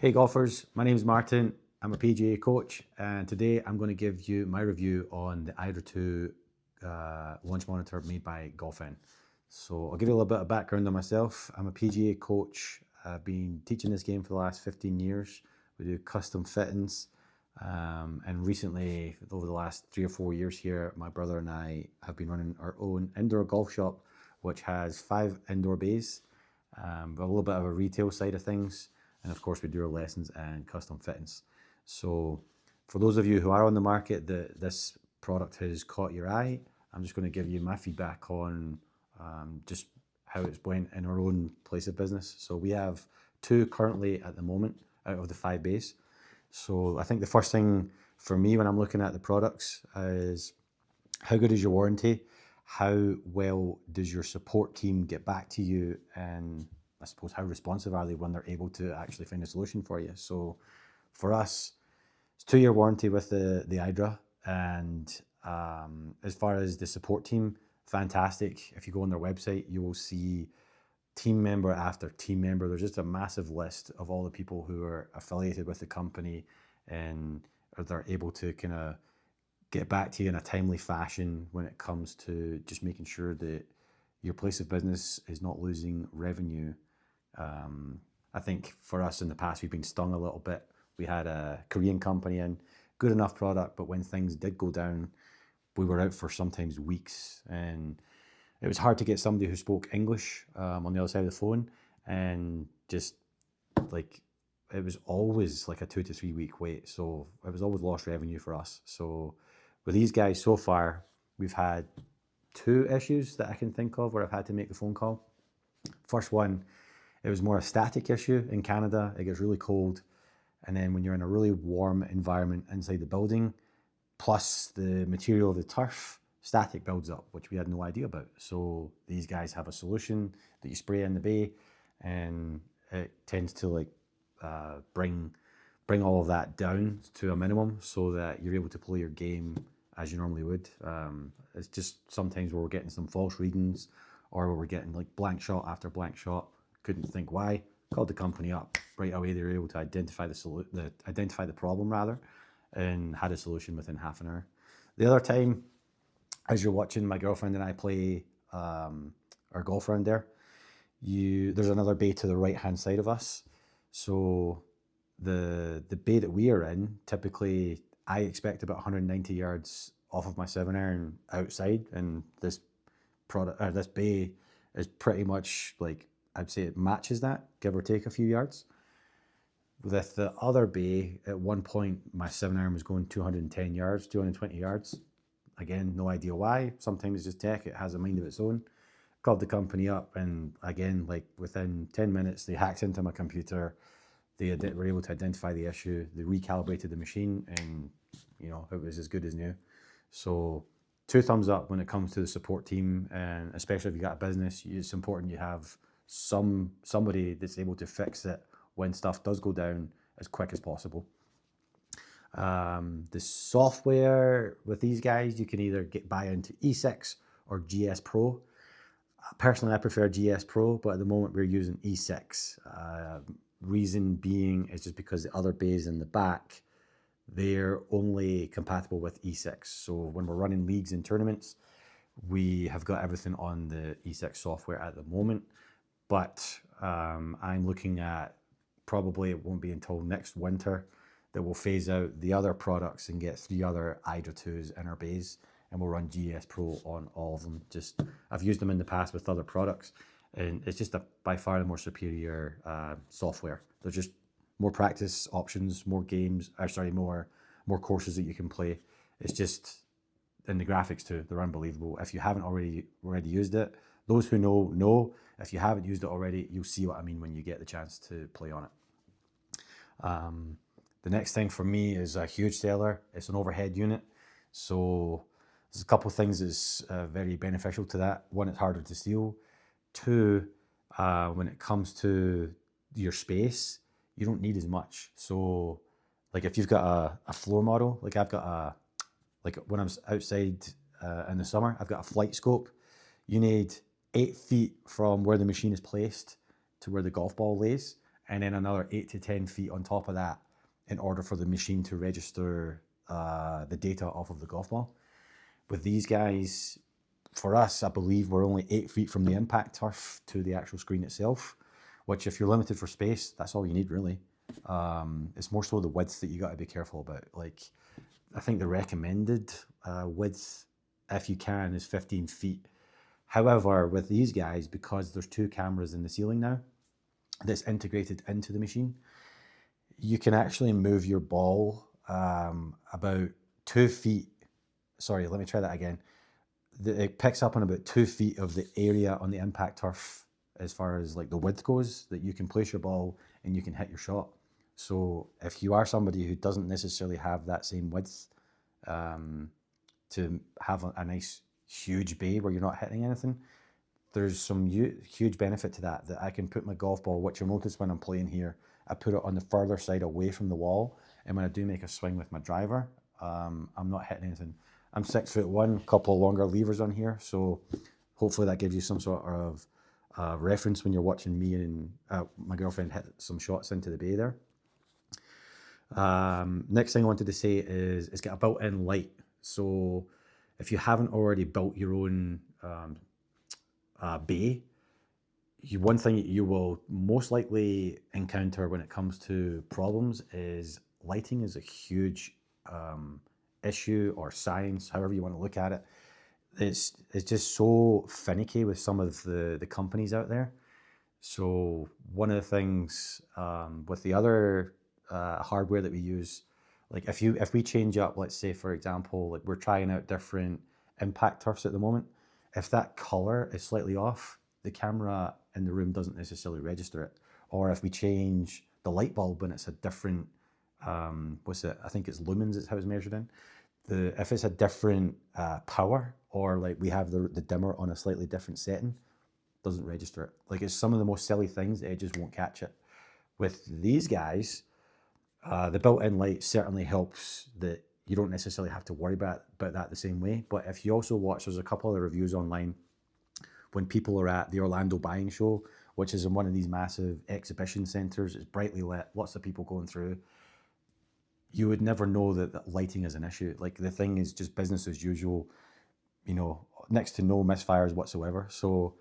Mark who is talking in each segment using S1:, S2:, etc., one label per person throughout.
S1: Hey golfers, my name is Martin. I'm a PGA coach, and today I'm going to give you my review on the IDRA II launch monitor made by Golfin. So I'll give you a little bit of background on myself. I'm a PGA coach. I've been teaching this game for the last 15 years. We do custom fittings, and recently, over the last 3 or 4 years here, my brother and I have been running our own indoor golf shop, which has 5 indoor bays, but a little bit of a retail side of things. And of course, we do our lessons and custom fittings. So for those of you who are on the market that this product has caught your eye, I'm just going to give you my feedback on just how it's went in our own place of business. So we have 2 currently at the moment out of the 5 bays. So I think the first thing for me when I'm looking at the products is how good is your warranty? How well does your support team get back to you? And I suppose how responsive are they when they're able to actually find a solution for you? So for us, it's 2-year warranty with the IDRA. And as far as the support team, fantastic. If you go on their website, you will see team member after team member. There's just a massive list of all the people who are affiliated with the company and they're able to kind of get back to you in a timely fashion when it comes to just making sure that your place of business is not losing revenue. I think for us in the past, we've been stung a little bit. We had a Korean company in, good enough product, but when things did go down, we were out for sometimes weeks, and it was hard to get somebody who spoke English on the other side of the phone, and just like it was always like a 2 to 3 week wait. So it was always lost revenue for us. So with these guys so far, we've had 2 issues that I can think of where I've had to make the phone call. First one, it was more a static issue in Canada. It gets really cold. And then when you're in a really warm environment inside the building, plus the material of the turf, static builds up, which we had no idea about. So these guys have a solution that you spray in the bay, and it tends to like bring all of that down to a minimum so that you're able to play your game as you normally would. It's just sometimes where we're getting some false readings or where we're getting like blank shot after blank shot. Couldn't think why. Called the company up right away. They were able to identify the problem rather, and had a solution within half an hour. The other time, as you're watching my girlfriend and I play our golf round there, there's another bay to the right hand side of us. So the bay that we are in, typically I expect about 190 yards off of my 7-iron outside, and this bay is pretty much like, I'd say it matches that, give or take a few yards. With the other bay, at one point, my 7-iron was going 210 yards, 220 yards. Again, no idea why. Sometimes it's just tech, it has a mind of its own. Called the company up, and again, like within 10 minutes, they hacked into my computer. They were able to identify the issue. They recalibrated the machine, and it was as good as new. So 2 thumbs up when it comes to the support team, and especially if you got a business, it's important you have somebody that's able to fix it when stuff does go down as quick as possible. The software with these guys, you can either buy into E6 or GS Pro. Personally, I prefer GS Pro, but at the moment we're using E6. Reason being is just because the other bays in the back, they're only compatible with E6. So when we're running leagues and tournaments, we have got everything on the E6 software at the moment. But I'm looking at, probably it won't be until next winter that we'll phase out the other products and get 3 other IDRA IIs in our bays, and we'll run GS Pro on all of them. I've used them in the past with other products, and it's just by far the more superior software. There's just more practice options, more games, more courses that you can play. It's just, and the graphics too, they're unbelievable. If you haven't already used it, those who know. If you haven't used it already, you'll see what I mean when you get the chance to play on it. The next thing for me is a huge seller. It's an overhead unit. So there's a couple of things that's very beneficial to that. One, it's harder to steal. 2, when it comes to your space, you don't need as much. So like if you've got a floor model, like I've got like when I'm outside in the summer, I've got a flight scope. You need 8 feet from where the machine is placed to where the golf ball lays, and then another 8 to 10 feet on top of that in order for the machine to register the data off of the golf ball. With these guys, for us, I believe we're only 8 feet from the impact turf to the actual screen itself, which if you're limited for space, that's all you need really. It's more so the width that you got to be careful about. Like, I think the recommended width, if you can, is 15 feet. However, with these guys, because there's 2 cameras in the ceiling now that's integrated into the machine, you can actually move your ball about 2 feet. Sorry, let me try that again. It picks up on about 2 feet of the area on the impact turf as far as like the width goes, that you can place your ball and you can hit your shot. So if you are somebody who doesn't necessarily have that same width to have a nice huge bay where you're not hitting anything, there's some huge benefit to that I can put my golf ball, which you'll notice when I'm playing here, I put it on the further side away from the wall, and when I do make a swing with my driver, I'm not hitting anything. I'm 6'1", couple of longer levers on here, so hopefully that gives you some sort of reference when you're watching me and my girlfriend hit some shots into the bay there. Next thing I wanted to say is it's got a built-in light. So if you haven't already built your own bay, one thing you will most likely encounter when it comes to problems is lighting is a huge issue, or science, however you want to look at it. It's just so finicky with some of the companies out there. So one of the things with the other hardware that we use, like if we change up, let's say for example, like we're trying out different impact turfs at the moment, if that color is slightly off, the camera in the room doesn't necessarily register it. Or if we change the light bulb and it's a different what's it? I think it's lumens is how it's measured in. If it's a different power, or like we have the dimmer on a slightly different setting, doesn't register it. Like, it's some of the most silly things, it just won't catch it. With these guys, the built-in light certainly helps that you don't necessarily have to worry about that the same way. But if you also watch, there's a couple of reviews online when people are at the Orlando Buying Show, which is in one of these massive exhibition centers. It's brightly lit, lots of people going through. You would never know that lighting is an issue. Like, the thing is just business as usual, you know, next to no misfires whatsoever. So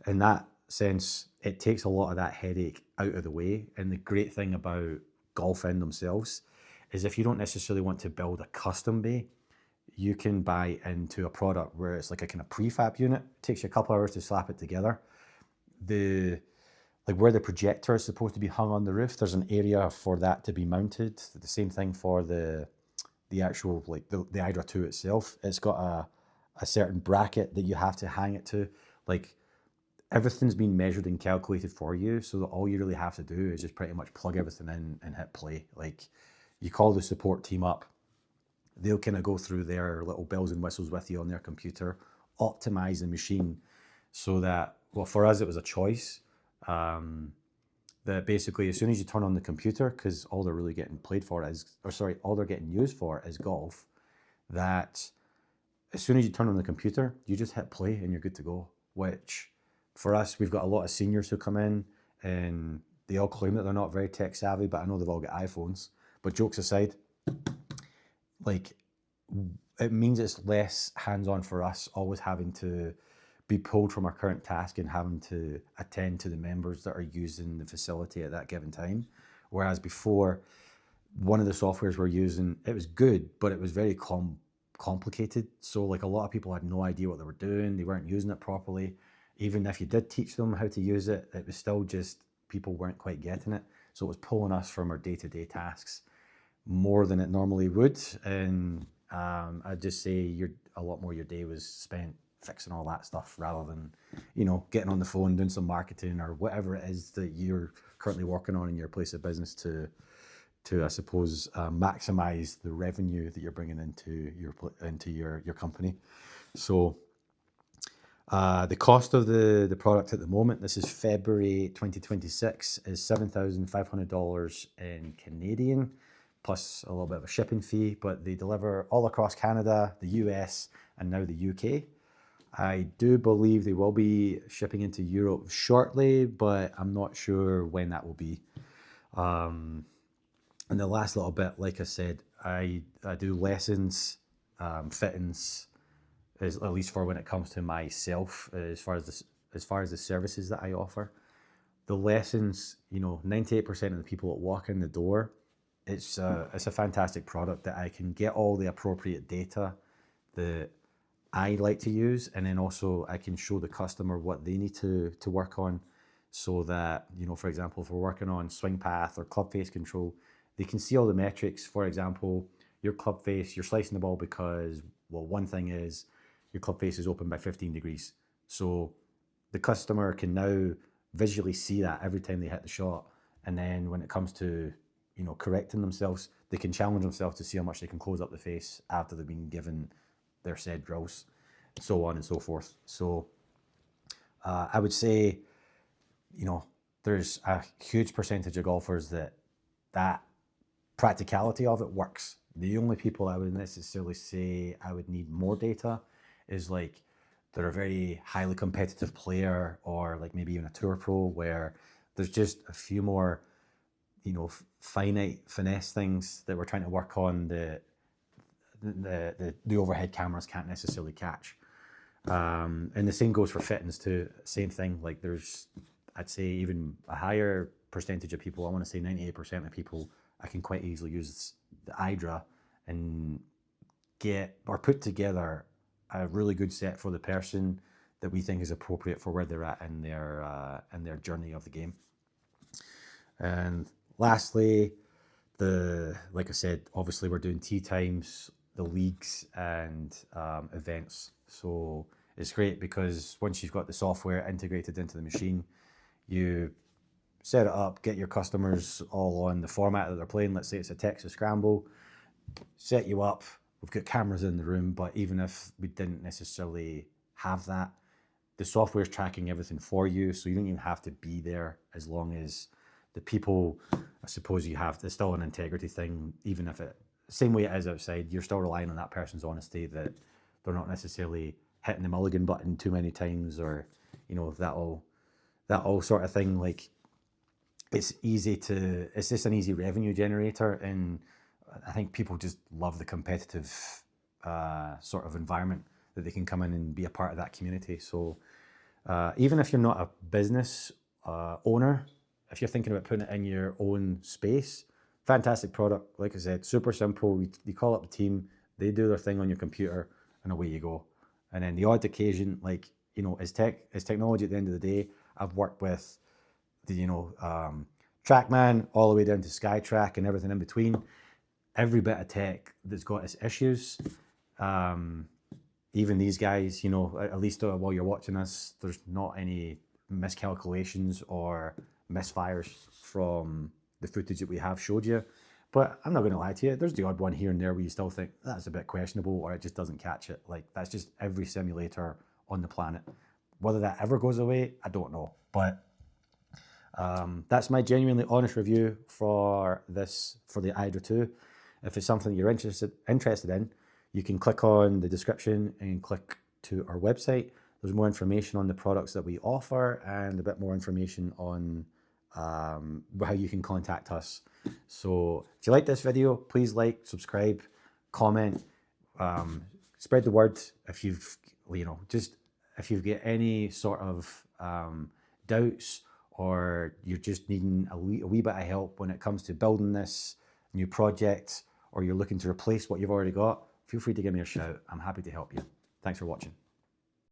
S1: in that sense, it takes a lot of that headache out of the way. And the great thing about GolfIn themselves is if you don't necessarily want to build a custom bay, you can buy into a product where it's like a kind of prefab unit. It takes you a couple hours to slap it together. Like where the projector is supposed to be hung on the roof, there's an area for that to be mounted. The same thing for the actual, like the IDRA II itself. It's got a certain bracket that you have to hang it to. Like, everything's been measured and calculated for you, so that all you really have to do is just pretty much plug everything in and hit play. Like, you call the support team up, they'll kind of go through their little bells and whistles with you on their computer, optimize the machine so that, well, for us, it was a choice. That basically, as soon as you turn on the computer, because all they're really getting played for is, or sorry, all they're getting used for is golf, that as soon as you turn on the computer, you just hit play and you're good to go. Which, for us, we've got a lot of seniors who come in and they all claim that they're not very tech savvy, but I know they've all got iPhones. But jokes aside, like, it means it's less hands-on for us, always having to be pulled from our current task and having to attend to the members that are using the facility at that given time. Whereas before, one of the softwares we're using, it was good, but it was very complicated. So like, a lot of people had no idea what they were doing. They weren't using it properly. Even if you did teach them how to use it, it was still just, people weren't quite getting it. So it was pulling us from our day-to-day tasks more than it normally would. And I'd just say a lot more your day was spent fixing all that stuff rather than, you know, getting on the phone, doing some marketing or whatever it is that you're currently working on in your place of business to I suppose, maximize the revenue that you're bringing into your company. So the cost of the product at the moment, this is February 2026, is $7,500 in Canadian, plus a little bit of a shipping fee, but they deliver all across Canada, the US, and now the UK. I do believe they will be shipping into Europe shortly, but I'm not sure when that will be. And the last little bit, like I said, I do lessons, fittings, at least for when it comes to myself, as far as the services that I offer. The lessons, 98% of the people that walk in the door, it's a fantastic product that I can get all the appropriate data that I like to use, and then also I can show the customer what they need to work on, so that, for example, if we're working on swing path or club face control, they can see all the metrics. For example, your club face, you're slicing the ball because, well, one thing is your club face is open by 15 degrees. So the customer can now visually see that every time they hit the shot. And then when it comes to, correcting themselves, they can challenge themselves to see how much they can close up the face after they've been given their said drills, so on and so forth. So I would say, there's a huge percentage of golfers that practicality of it works. The only people I would necessarily say I would need more data is like they're a very highly competitive player, or like maybe even a tour pro, where there's just a few more, finite finesse things that we're trying to work on the overhead cameras can't necessarily catch. And the same goes for fittings too. Same thing. Like I'd say even a higher percentage of people, I want to say 98% of people, I can quite easily use the IDRA and get or put together a really good set for the person that we think is appropriate for where they're at in their journey of the game. And lastly, like I said, obviously we're doing tee times, the leagues, and events. So it's great because once you've got the software integrated into the machine, you set it up, get your customers all on the format that they're playing. Let's say it's a Texas Scramble, set you up. We've got cameras in the room, but even if we didn't necessarily have that, the software is tracking everything for you, so you don't even have to be there, as long as the people, I suppose you have, it's still an integrity thing, even if same way it is outside, you're still relying on that person's honesty, that they're not necessarily hitting the mulligan button too many times, or, that all sort of thing. Like, it's just an easy revenue generator, and I think people just love the competitive sort of environment that they can come in and be a part of that community. So even if you're not a business owner, if you're thinking about putting it in your own space, fantastic product. Like I said, super simple. You call up the team, they do their thing on your computer, and away you go. And then the odd occasion, like, as technology at the end of the day, I've worked with the, TrackMan all the way down to SkyTrack and everything in between. Every bit of tech that's got its issues. Even these guys, at least while you're watching us, there's not any miscalculations or misfires from the footage that we have showed you. But I'm not going to lie to you, there's the odd one here and there where you still think that's a bit questionable, or it just doesn't catch it. Like, that's just every simulator on the planet. Whether that ever goes away, I don't know. But that's my genuinely honest review for the IDRA II. If it's something you're interested in, you can click on the description and click to our website. There's more information on the products that we offer, and a bit more information on how you can contact us. So if you like this video, please like, subscribe, comment, spread the word. If you've got any sort of doubts, or you're just needing a wee bit of help when it comes to building this new project, or you're looking to replace what you've already got, feel free to give me a shout. I'm happy to help you. Thanks for watching.